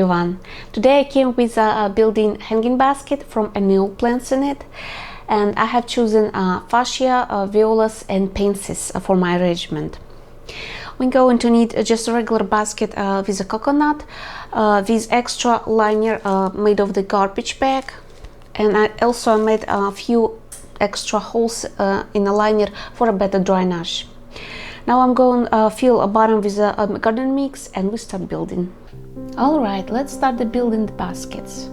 everyone! Today I came with a built-in hanging basket from perennial plants in it, and I have chosen fuchsia, violas and pansies for my arrangement. We're going to need just a regular basket with a coconut, with extra liner made of the garbage bag, and I also made a few extra holes in the liner for a better drainage. Now I'm going to fill a bottom with a garden mix and we start building. Alright, let's start building the baskets.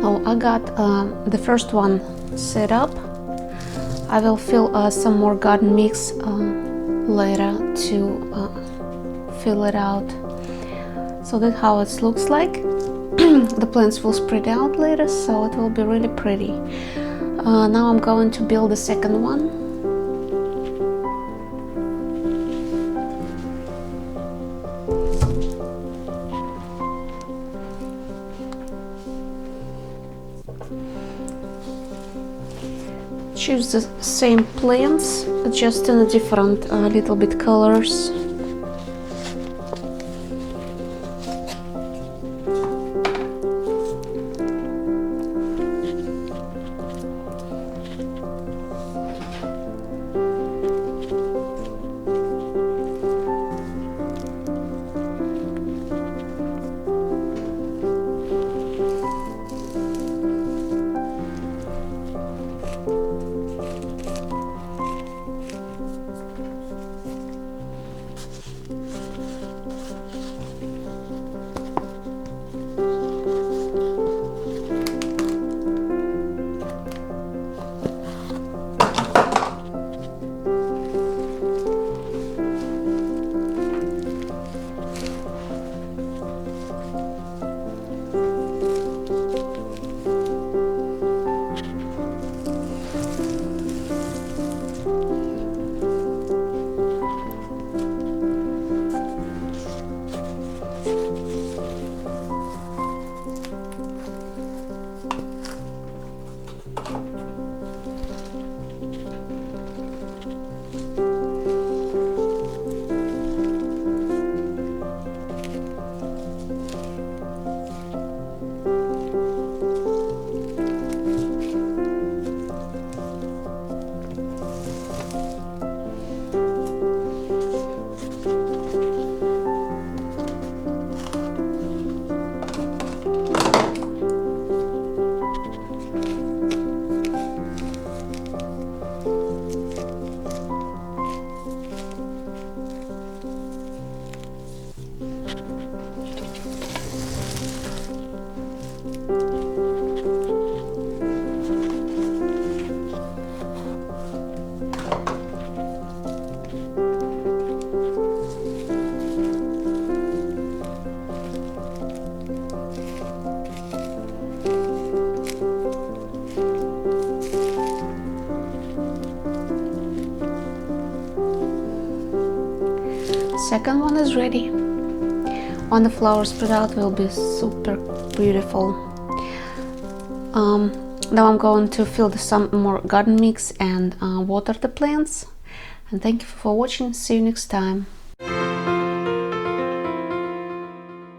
Now I got the first one set up. I will fill some more garden mix later to fill it out. So that's how it looks like. The plants will spread out later, so it will be really pretty. Now I'm going to build the second one. choose the same plants, just in a different little bit colors. Second one is ready. When the flowers spread out, will be super beautiful. Now I'm going to fill some more garden mix and water the plants. And thank you for watching. See you next time.